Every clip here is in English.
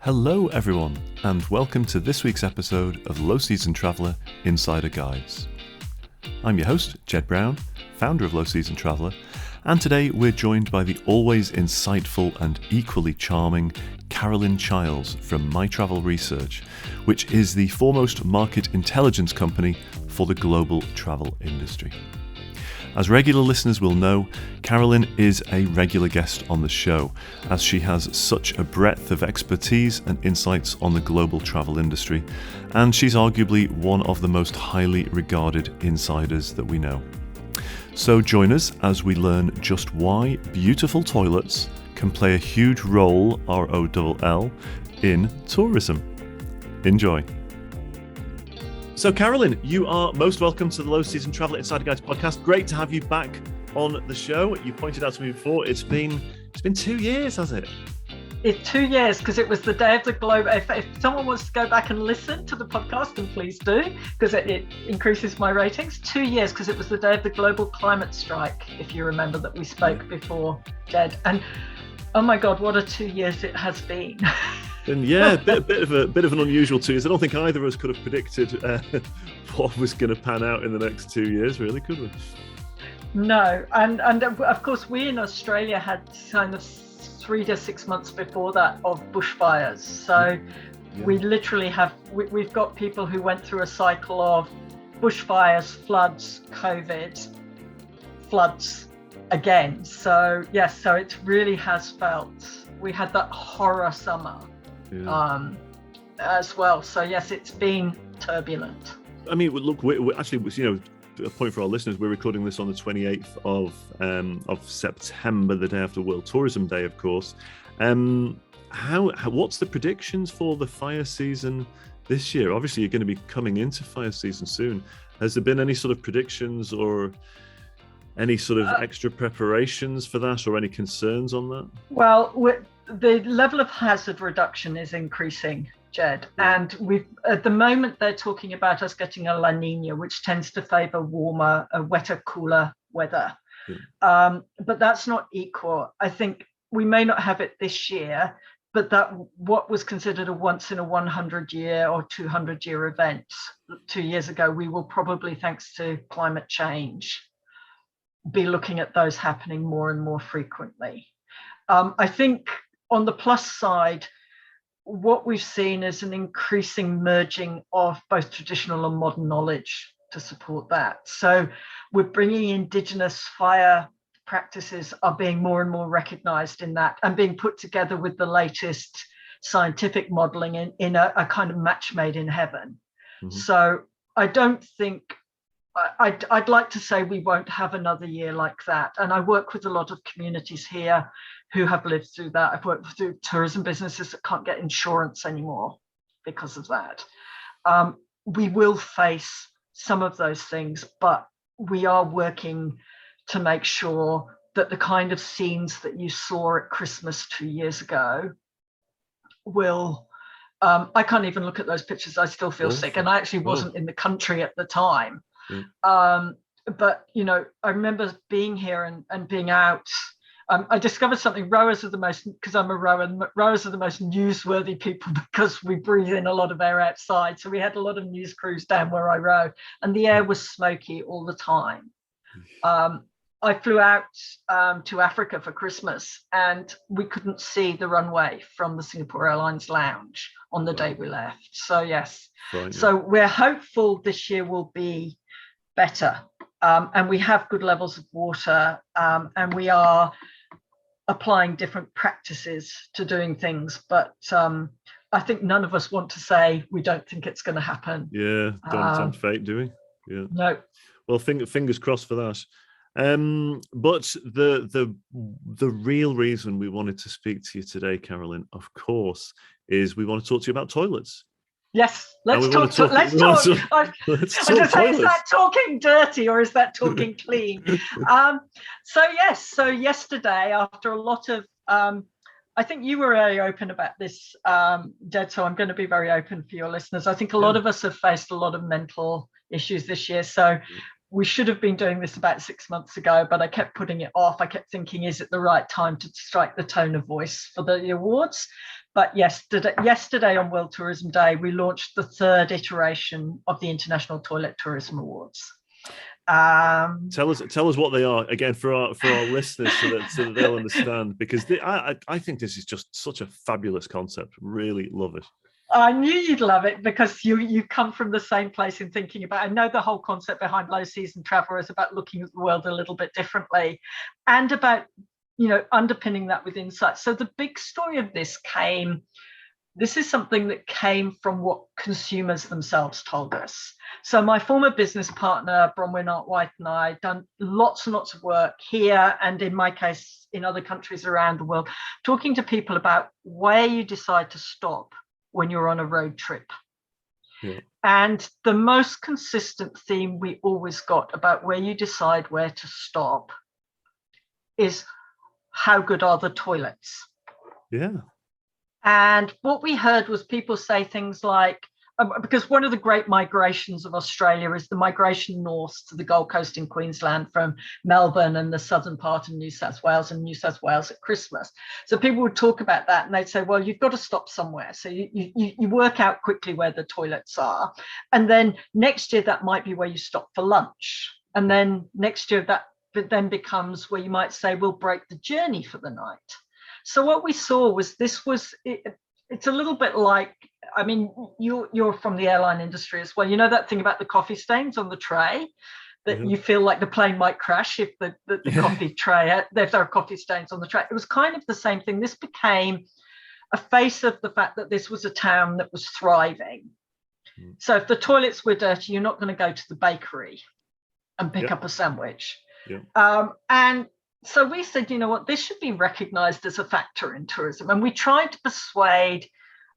Hello everyone, and welcome to this week's episode of Low Season Traveller Insider Guides. I'm your host, Jed Brown, founder of Low Season Traveller, and today we're joined by the always insightful and equally charming Carolyn Childs from MyTravel Research, which is the foremost market intelligence company for the global travel industry. As regular listeners will know, Carolyn is a regular guest on the show, as she has such a breadth of expertise and insights on the global travel industry, and she's arguably one of the most highly regarded insiders that we know. So join us as we learn just why beautiful toilets can play a huge role, ROLL, in tourism. Enjoy. So Carolyn, you are most welcome to the Low Season Traveller Insider Guides podcast. Great to have you back on the show. You pointed out to me before, it's been 2 years, has it? It's 2 years because it was the day of the globe. If someone wants to go back and listen to the podcast, then please do, because it increases my ratings. 2 years because it was the day of the global climate strike, if you remember that we spoke before, Jed. And oh my God, what a 2 years it has been. And yeah, bit of an unusual 2 years. I don't think either of us could have predicted what was going to pan out in the next 2 years, really, could we? No, and of course we in Australia had kind of 3 to 6 months before that of bushfires. So we literally we've got people who went through a cycle of bushfires, floods, COVID, floods again. So yes, so it really has felt. We had that horror summer. As well. So yes, it's been turbulent. I mean, look, we're actually, a point for our listeners, we're recording this on the 28th of September, the day after World Tourism Day, of course. What's the predictions for the fire season this year? Obviously, you're going to be coming into fire season soon. Has there been any sort of predictions or any sort of extra preparations for that, or any concerns on that? Well, the level of hazard reduction is increasing, Jed, and at the moment they're talking about us getting a La Nina, which tends to favour warmer, wetter, cooler weather. But that's not equal. I think we may not have it this year, but that what was considered a once in a 100-year or 200-year event 2 years ago, we will probably, thanks to climate change, be looking at those happening more and more frequently. I think on the plus side, what we've seen is an increasing merging of both traditional and modern knowledge to support that. So we're bringing Indigenous fire practices are being more and more recognised in that and being put together with the latest scientific modelling in a kind of match made in heaven. Mm-hmm. So I don't think, I'd like to say we won't have another year like that. And I work with a lot of communities here who have lived through that. I've worked through tourism businesses that can't get insurance anymore because of that. We will face some of those things, but we are working to make sure that the kind of scenes that you saw at Christmas 2 years ago will, I can't even look at those pictures. I still feel sick. And I actually wasn't in the country at the time. But I remember being here and being out. I discovered something. Rowers are the most, because I'm a rower, rowers are the most newsworthy people because we breathe in a lot of air outside. So we had a lot of news crews down where I row, and the air was smoky all the time. I flew out to Africa for Christmas, and we couldn't see the runway from the Singapore Airlines lounge on the day we left. So yes, so we're hopeful this year will be better, and we have good levels of water, and we are applying different practices to doing things, but I think none of us want to say we don't think it's going to happen. Don't tempt fate, do we? No. Well, fingers crossed for that. But the real reason we wanted to speak to you today, Carolyn, of course, is we want to talk to you about toilets. Yes, let's talk. Let's talk. Is that talking dirty or is that talking clean? So yesterday, after a lot of, I think you were very open about this, Jed, so I'm going to be very open for your listeners. I think a lot of us have faced a lot of mental issues this year. So we should have been doing this about 6 months ago, but I kept putting it off. I kept thinking, is it the right time to strike the tone of voice for the awards? But yesterday on World Tourism Day, we launched the third iteration of the International Toilet Tourism Awards. Tell us what they are again for our listeners, so that they'll understand, because I think this is just such a fabulous concept. Really love it. I knew you'd love it, because you come from the same place in thinking about. I know the whole concept behind Low Season Traveller is about looking at the world a little bit differently, and about underpinning that with insight. So the big story of this came. This is something that came from what consumers themselves told us. So my former business partner, Bronwyn Artwhite, and I done lots and lots of work here, and in my case, in other countries around the world, talking to people about where you decide to stop when you're on a road trip. Yeah. And the most consistent theme we always got about where you decide where to stop is, how good are the toilets? Yeah. And what we heard was people say things like, because one of the great migrations of Australia is the migration north to the Gold Coast in Queensland from Melbourne and the southern part of New South Wales, and New South Wales at Christmas. So people would talk about that, and they'd say, well, you've got to stop somewhere. So you work out quickly where the toilets are. And then next year, that might be where you stop for lunch. And then next year, that then becomes where you might say, we'll break the journey for the night. So what we saw was it's a little bit like, I mean, you're from the airline industry as well. You know that thing about the coffee stains on the tray, that you feel like the plane might crash if the coffee tray, if there are coffee stains on the tray. It was kind of the same thing. This became a face of the fact that this was a town that was thriving. So if the toilets were dirty, you're not going to go to the bakery and pick up a sandwich. And so we said, you know what, this should be recognised as a factor in tourism. And we tried to persuade,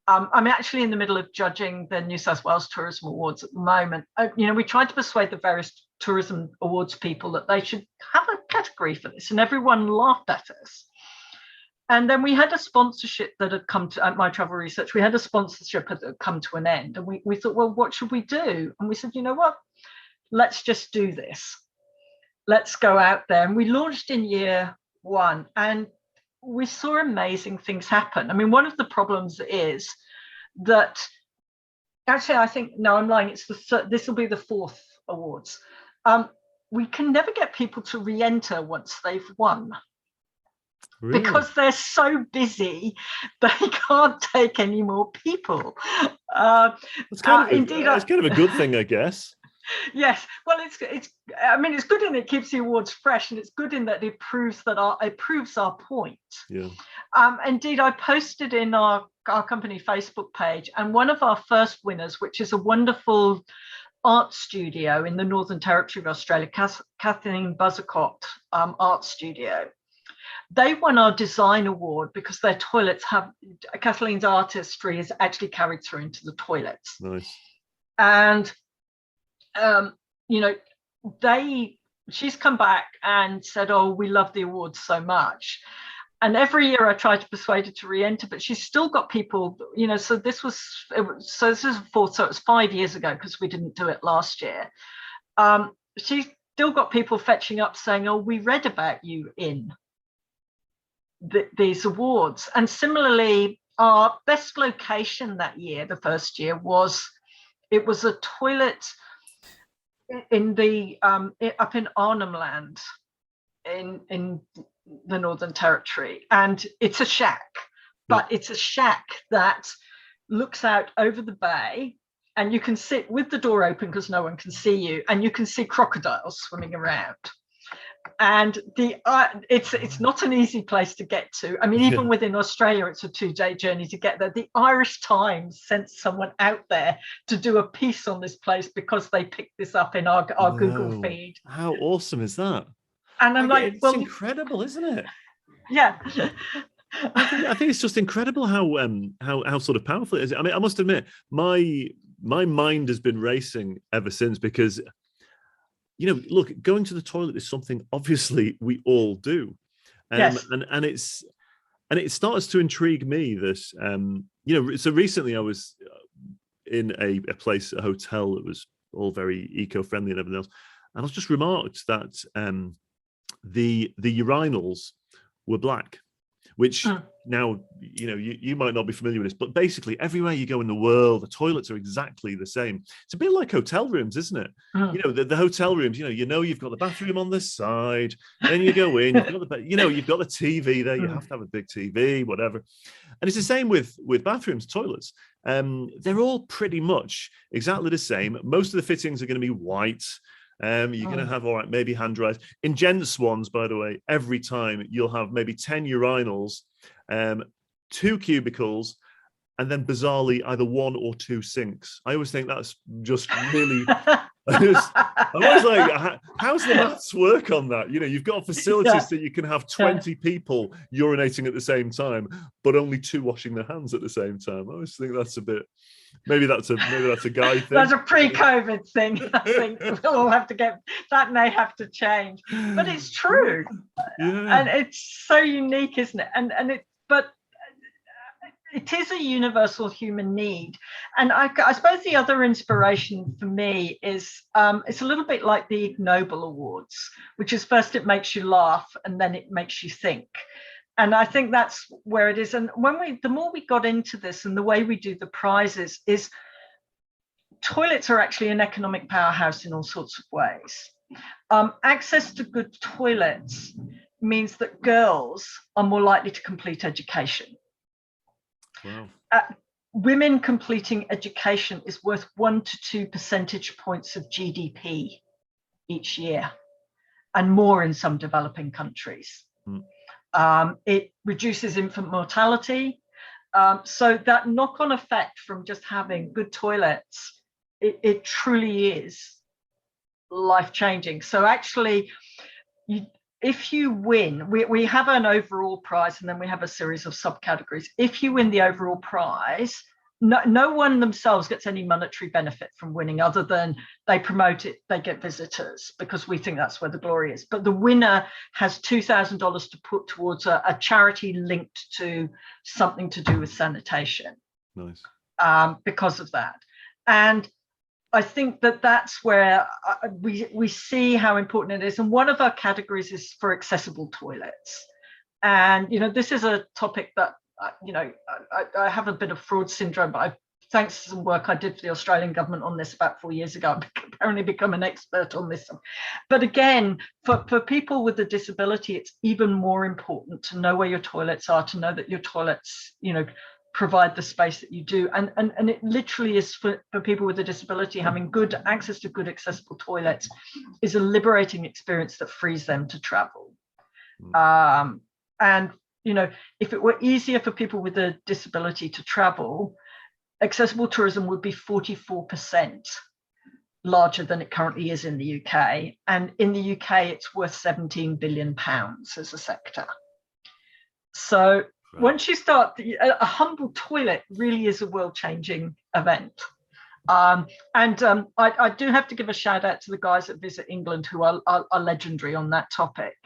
I'm actually in the middle of judging the New South Wales Tourism Awards at the moment. We tried to persuade the various tourism awards people that they should have a category for this, and everyone laughed at us. And then we had a sponsorship that had come to, at MyTravel Research, we had a sponsorship that had come to an end. And we thought, well, what should we do? And we said, you know what, let's just do this. Let's go out there. And we launched in year one, and we saw amazing things happen. I mean, one of the problems is that, actually, I think, no, I'm lying. This will be the fourth awards. We can never get people to re-enter once they've won. Really? Because they're so busy, they can't take any more people. It's kind of a good thing, I guess. Yes, well, it's good in it keeps the awards fresh, and it's good in that it proves our point. Yeah. Indeed, I posted in our company Facebook page, and one of our first winners, which is a wonderful art studio in the Northern Territory of Australia, Kathleen Buzzacott Art Studio. They won our design award because their toilets have, Kathleen's artistry is actually carried through into the toilets. Nice. And she's come back and said, oh, we love the awards so much. And every year I try to persuade her to re-enter, but she's still got people, so this is fourth, so it was 5 years ago, because we didn't do it last year. She's still got people fetching up saying, oh, we read about you in these awards. And similarly, our best location that year, the first year, was a toilet in the up in Arnhem Land in the Northern Territory, and it's a shack, but it's a shack that looks out over the bay, and you can sit with the door open because no one can see you, and you can see crocodiles swimming around. And it's not an easy place to get to. I mean, even within Australia, it's a 2-day journey to get there. The Irish Times sent someone out there to do a piece on this place because they picked this up in our Google feed. How awesome is that? And I'm like, it's incredible, isn't it? Yeah. I think it's just incredible how sort of powerful it is. I mean, I must admit, my mind has been racing ever since, because look, going to the toilet is something obviously we all do. Yes. And it starts to intrigue me that, so recently I was in a place, a hotel that was all very eco-friendly and everything else. and I was just remarked that the urinals were black, which now, you might not be familiar with this, but basically everywhere you go in the world, the toilets are exactly the same. It's a bit like hotel rooms, isn't it? The hotel rooms, you've got the bathroom on this side, then you go in, you've got the TV there, you have to have a big TV, whatever. And it's the same with bathrooms, toilets. They're all pretty much exactly the same. Most of the fittings are going to be white. You're going to have, all right, maybe hand dryers. In gents ones, by the way, every time you'll have maybe 10 urinals, 2 cubicles, and then bizarrely either 1 or 2 sinks. I always think that's just really... I was like, how's the maths work on that? You've got facilities that you can have 20 people urinating at the same time, but only 2 washing their hands at the same time. I always think that's a bit... Maybe that's a guy thing. That's a pre-COVID thing. I think we'll have to that may have to change, but it's true, and it's so unique, isn't it? But it is a universal human need, and I suppose the other inspiration for me is it's a little bit like the Ig Nobel Awards, which is first it makes you laugh and then it makes you think. And I think that's where it is. And the more we got into this and the way we do the prizes is toilets are actually an economic powerhouse in all sorts of ways. Access to good toilets means that girls are more likely to complete education. Wow. Women completing education is worth 1 to 2 percentage points of GDP each year, and more in some developing countries. It reduces infant mortality. So that knock-on effect from just having good toilets, it truly is life-changing. So actually, if you win, we have an overall prize and then we have a series of subcategories. If you win the overall prize, no one themselves gets any monetary benefit from winning other than they promote it, they get visitors, because we think that's where the glory is. But the winner has $2,000 to put towards a charity linked to something to do with sanitation. Nice. Because of that. And I think that's where we see how important it is. And one of our categories is for accessible toilets. And, this is a topic that, I have a bit of fraud syndrome, but thanks to some work I did for the Australian government on this about 4 years ago, I've apparently become an expert on this. But again, for people with a disability, it's even more important to know where your toilets are, to know that your toilets, provide the space that you do. And it literally is for people with a disability, having good access to good accessible toilets is a liberating experience that frees them to travel. And if it were easier for people with a disability to travel, accessible tourism would be 44% larger than it currently is in the UK. And in the UK, it's worth £17 billion as a sector. So once you start, a humble toilet really is a world-changing event. I do have to give a shout out to the guys at Visit England who are legendary on that topic.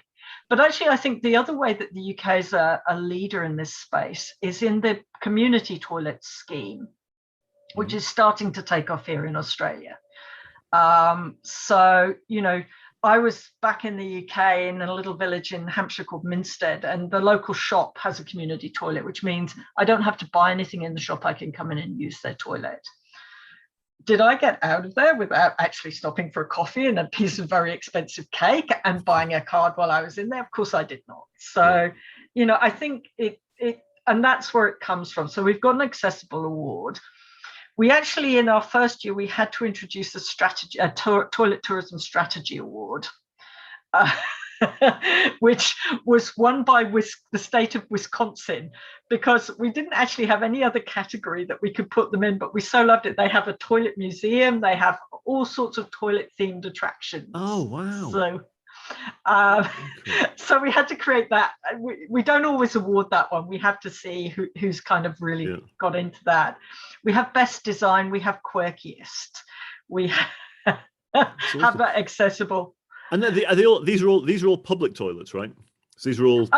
But actually, I think the other way that the UK is a leader in this space is in the community toilet scheme, which is starting to take off here in Australia. I was back in the UK in a little village in Hampshire called Minstead, and the local shop has a community toilet, which means I don't have to buy anything in the shop. I can come in and use their toilet. Did I get out of there without actually stopping for a coffee and a piece of very expensive cake and buying a card while I was in there? Of course I did not. So, I think and that's where it comes from. So we've got an accessible award. We actually, in our first year, we had to introduce a toilet tourism strategy award, which was won by the state of Wisconsin, because we didn't actually have any other category that we could put them in, but we so loved it. They have a toilet museum. They have all sorts of toilet themed attractions. Oh, wow. So we had to create that. We don't always award that one. We have to see who's kind of really got into that. We have best design. We have quirkiest. We have that accessible. And these are all public toilets, right? So these are all.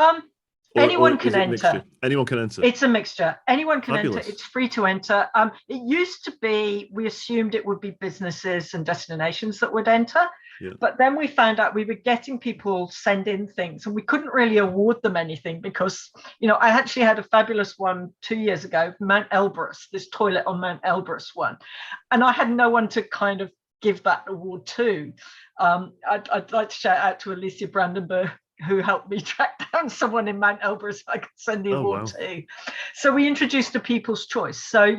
Anyone can is it enter. Mixture? Anyone can enter. It's a mixture. Anyone can Fabulous. enter. It's free to enter. It used to be, we assumed it would be businesses and destinations that would enter. Yeah. But then we found out we were getting people send in things and we couldn't really award them anything because, I actually had a fabulous one 2 years ago, Mount Elbrus, this toilet on Mount Elbrus one. And I had no one to kind of give that award to. I'd like to shout out to Alicia Brandenburg, who helped me track down someone in Mount Elbrus I could send the award to. So we introduced a people's choice. So,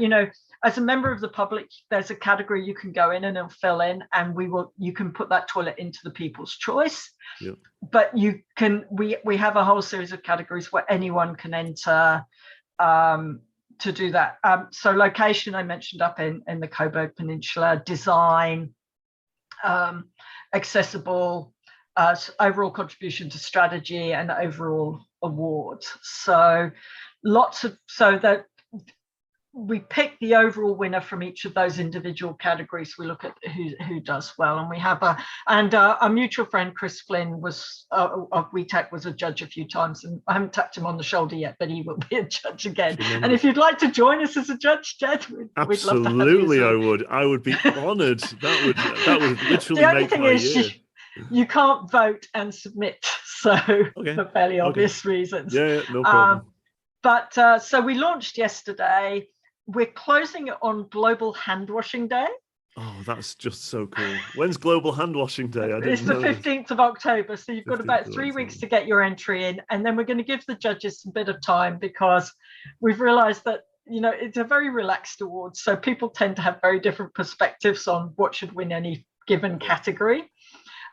as a member of the public, there's a category you can go in and it'll fill in, and you can put that toilet into the people's choice. Yep. But we have a whole series of categories where anyone can enter to do that. So location, I mentioned up in the Coburg Peninsula, design, accessible, overall contribution to strategy, and overall awards. So that we pick the overall winner from each of those individual categories. We look at who does well, and we have our mutual friend Chris Flynn of WeTech was a judge a few times, and I haven't tapped him on the shoulder yet, but he will be a judge again. And if you'd like to join us as a judge, Jed, we'd love to have you. I would be honoured. That would literally the only make thing my is year. you can't vote and submit, so for fairly obvious reasons. Yeah, no problem. But so we launched yesterday. We're closing it on Global Hand Washing Day. Oh, that's just so cool. When's Global Hand Washing Day? It's the 15th of October, so you've got about 3 weeks to get your entry in, and then we're going to give the judges a bit of time because we've realised that it's a very relaxed award, so people tend to have very different perspectives on what should win any given category.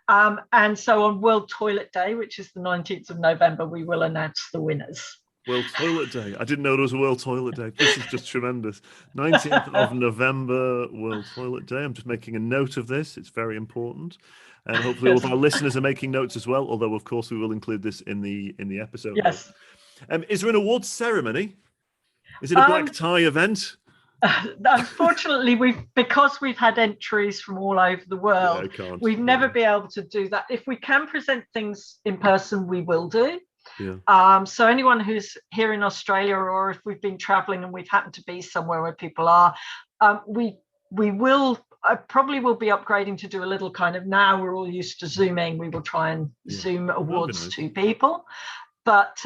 And so on World Toilet Day, which is the 19th of November, we will announce the winners. World Toilet Day. I didn't know there was a World Toilet Day. This is just tremendous. 19th of November, World Toilet Day. I'm just making a note of this. It's very important. And hopefully all of our listeners are making notes as well, although, of course, we will include this in the episode. Yes. Is there an awards ceremony? Is it a black tie event? Unfortunately, because we've had entries from all over the world, we've never been able to do that. If we can present things in person, we will do. Yeah. So anyone who's here in Australia, or if we've been traveling and we've happened to be somewhere where people are, we will. I probably will be upgrading to do a little kind of, now we're all used to Zooming, we will try and Zoom awards to people. But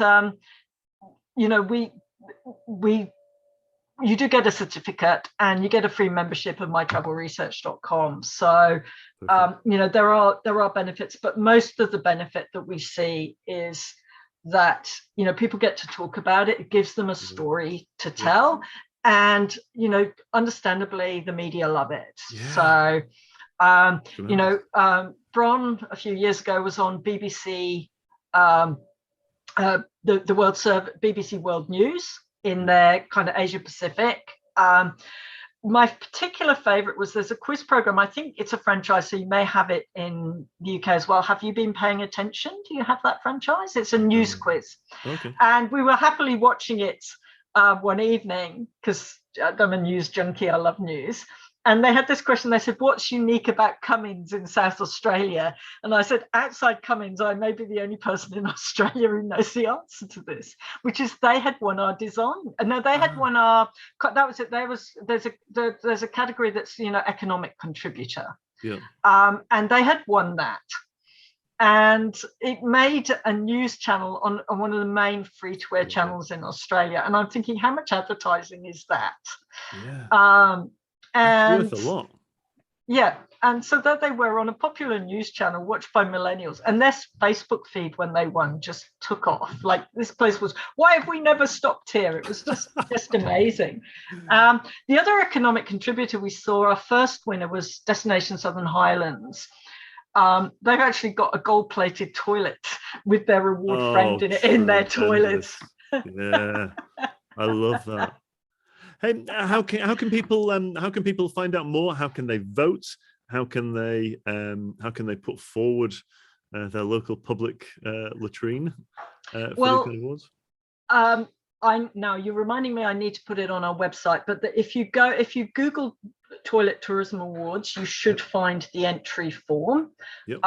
you do get a certificate and you get a free membership of mytravelresearch.com. So there are benefits, but most of the benefit that we see is that people get to talk about it. It gives them a story to tell, and understandably the media love it. So Bron a few years ago was on BBC, the World BBC World News in their kind of Asia Pacific. My particular favorite was, there's a quiz program, I think it's a franchise, so you may have it in the UK as well. Have you been paying attention? Do you have that franchise? It's a news quiz. Okay. And we were happily watching it one evening because I'm a news junkie, I love news. And they had this question, they said, what's unique about Cummins in South Australia? And I said, outside Cummins, I may be the only person in Australia who knows the answer to this, which is they had won our design. And no, they had won our, that was it. There's a category that's, economic contributor. Yeah. And they had won that. And it made a news channel on one of the main free-to-air channels in Australia. And I'm thinking, how much advertising is that? Yeah. And worth a lot. Yeah, and so that they were on a popular news channel watched by millennials, and their Facebook feed when they won just took off. Like, this place was, why have we never stopped here? It was just amazing. The other economic contributor we saw, our first winner, was Destination Southern Highlands. They've actually got a gold-plated toilet with their reward framed in their toilet. Yeah, I love that. Hey, how can people find out more? How can they vote? How can they put forward their local public latrine for these kind of awards? Now you're reminding me I need to put it on our website. But if you Google Toilet Tourism Awards, you should find the entry form. Yep.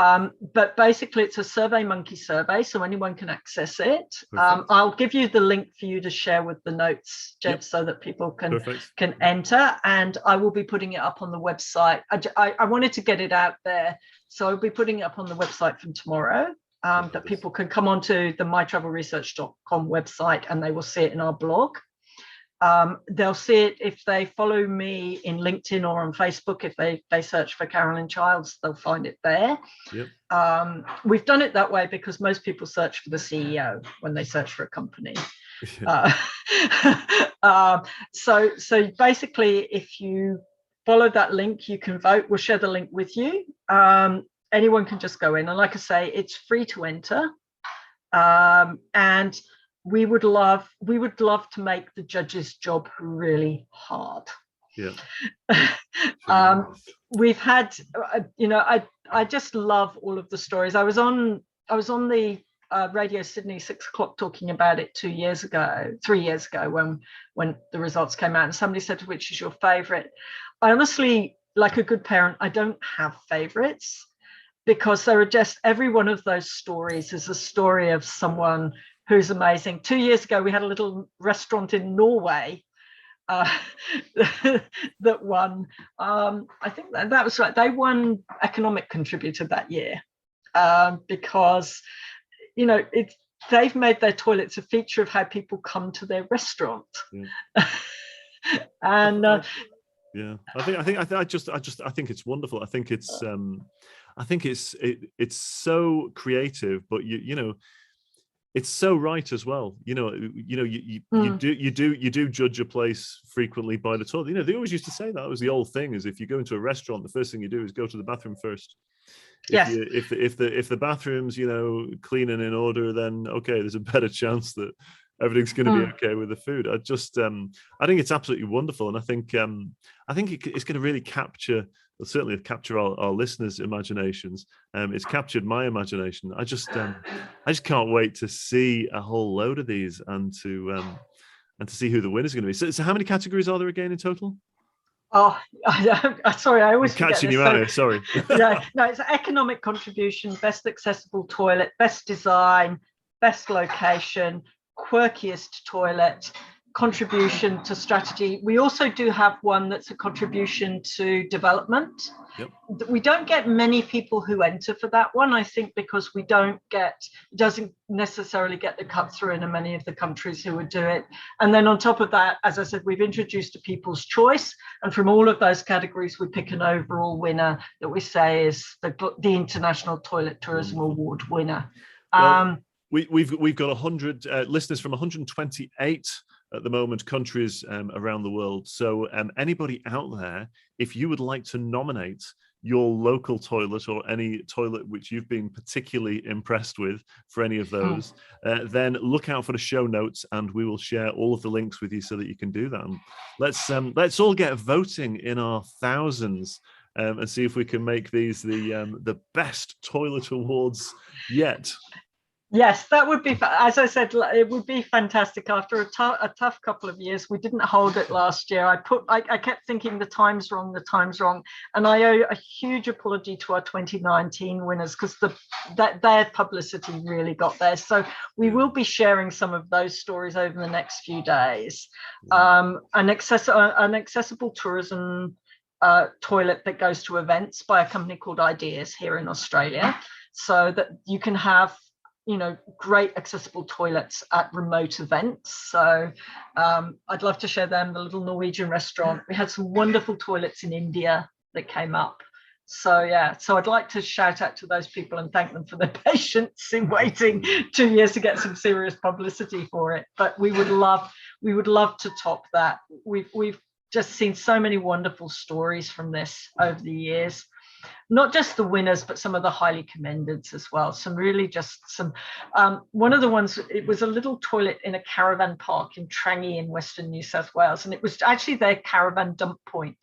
But basically, it's a SurveyMonkey survey, so anyone can access it. I'll give you the link for you to share with the notes, Jed, so that people can enter. And I will be putting it up on the website. I wanted to get it out there, so I'll be putting it up on the website from tomorrow. That people can come onto the mytravelresearch.com website and they will see it in our blog. They'll see it if they follow me in LinkedIn or on Facebook. If they search for Carolyn Childs, they'll find it there. Yep. We've done it that way because most people search for the CEO when they search for a company. So basically, if you follow that link, you can vote. We'll share the link with you. Anyone can just go in, and like I say, it's free to enter. And we would love to make the judges' job really hard. Yeah. We've had, I just love all of the stories. I was on the Radio Sydney 6 o'clock talking about it 3 years ago, when the results came out, and somebody said, which is your favorite? I honestly, like a good parent, I don't have favorites, because there are just, every one of those stories is a story of someone who's amazing. 2 years ago, we had a little restaurant in Norway that won. I think that was right. They won Economic Contributor that year because, they've made their toilets a feature of how people come to their restaurant. And yeah, I think it's wonderful. I think it's so creative, but it's so right as well. You do judge a place frequently by the toilet. They always used to say that was the old thing, is if you go into a restaurant, the first thing you do is go to the bathroom first. If the bathroom's clean and in order, then okay, there's a better chance that everything's going to be okay with the food. I think it's absolutely wonderful, and I think it's going to really capture our listeners' imaginations. It's captured my imagination. I just can't wait to see a whole load of these and to see who the winner's going to be. So how many categories are there again in total? Oh, sorry, I always I'm catching you out here. Sorry. No, it's economic contribution, best accessible toilet, best design, best location, quirkiest toilet, contribution to strategy. We also do have one that's a contribution to development. Yep. We don't get many people who enter for that one, I think, because it doesn't necessarily get the cut through in many of the countries who would do it. And then on top of that, as I said, we've introduced a people's choice, and from all of those categories we pick an overall winner that we say is the International Toilet Tourism Award winner. Well, we've got 100 listeners from 128 at the moment countries around the world. So anybody out there, if you would like to nominate your local toilet or any toilet which you've been particularly impressed with for any of those, then look out for the show notes, and we will share all of the links with you so that you can do that. And let's all get voting in our thousands and see if we can make these the best toilet awards yet. Yes, that would be, as I said, it would be fantastic. After a tough couple of years, we didn't hold it last year. I kept thinking the time's wrong, and I owe a huge apology to our 2019 winners, because their publicity really got there. So we will be sharing some of those stories over the next few days. An accessible tourism toilet that goes to events by a company called Ideas here in Australia, so that you can have great accessible toilets at remote events. So I'd love to share them. The little Norwegian restaurant. We had some wonderful toilets in India that came up. So I'd like to shout out to those people and thank them for their patience in waiting 2 years to get some serious publicity for it. But we would love to top that. We've just seen so many wonderful stories from this over the years. Not just the winners, but some of the highly commendeds as well. One of the ones, it was a little toilet in a caravan park in Trangie in Western New South Wales. And it was actually their caravan dump point.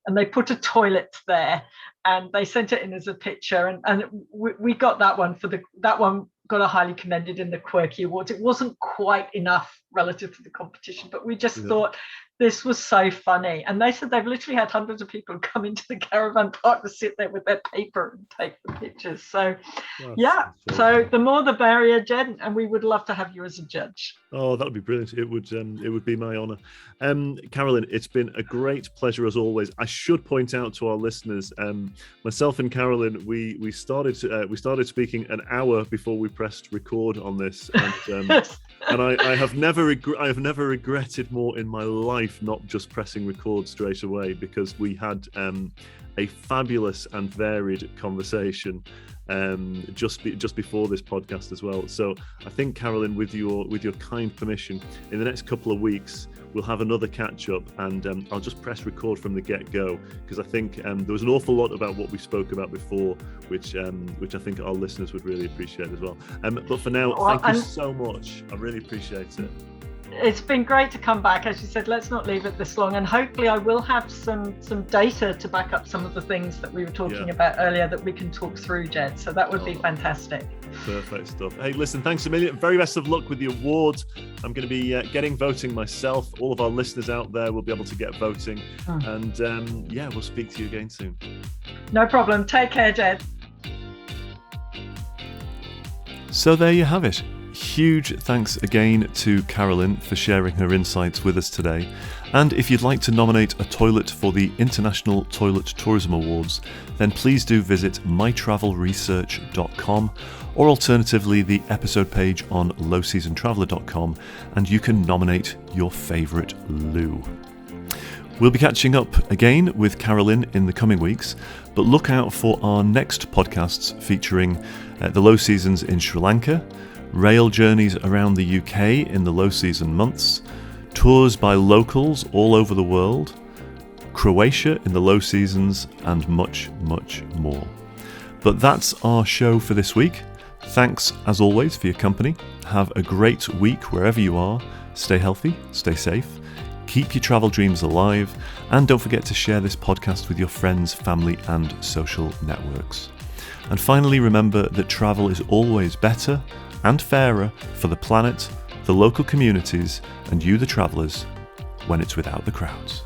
And they put a toilet there and they sent it in as a picture. And we got that one that one got a highly commended in the Quirky Awards. It wasn't quite enough relative to the competition, but we just thought this was so funny. And they said they've literally had hundreds of people come into the caravan park to sit there with their paper and take the pictures. So so the more the merrier, Jed, and we would love to have you as a judge. Oh, that would be brilliant. It would be my honour. Carolyn, it's been a great pleasure as always. I should point out to our listeners, myself and Carolyn, we started speaking an hour before we pressed record on this, and I have never regretted more in my life not just pressing record straight away, because we had a fabulous and varied conversation just before this podcast as well. So I think, Carolyn, with your kind permission, in the next couple of weeks we'll have another catch up, and I'll just press record from the get-go, because I think there was an awful lot about what we spoke about before, which I think our listeners would really appreciate as well. But for now, thank you so much. I really appreciate it. It's been great to come back. As you said, let's not leave it this long, and hopefully I will have some data to back up some of the things that we were talking about earlier that we can talk through, Jed. So that would be fantastic. Perfect stuff. Hey, listen, thanks a million. Very best of luck with the awards. I'm going to be getting voting myself. All of our listeners out there will be able to get voting. And we'll speak to you again soon. No problem. Take care, Jed. So there you have it. Huge thanks again to Carolyn for sharing her insights with us today. And if you'd like to nominate a toilet for the International Toilet Tourism Awards, then please do visit mytravelresearch.com, or alternatively the episode page on lowseasontraveller.com, and you can nominate your favourite loo. We'll be catching up again with Carolyn in the coming weeks, but look out for our next podcasts featuring the low seasons in Sri Lanka, rail journeys around the UK in the low season months, tours by locals all over the world, Croatia in the low seasons, and much, much more. But that's our show for this week. Thanks as always for your company. Have a great week wherever you are. Stay healthy, stay safe, keep your travel dreams alive, and don't forget to share this podcast with your friends, family, and social networks. And finally, remember that travel is always better and fairer for the planet, the local communities, and you, the travellers, when it's without the crowds.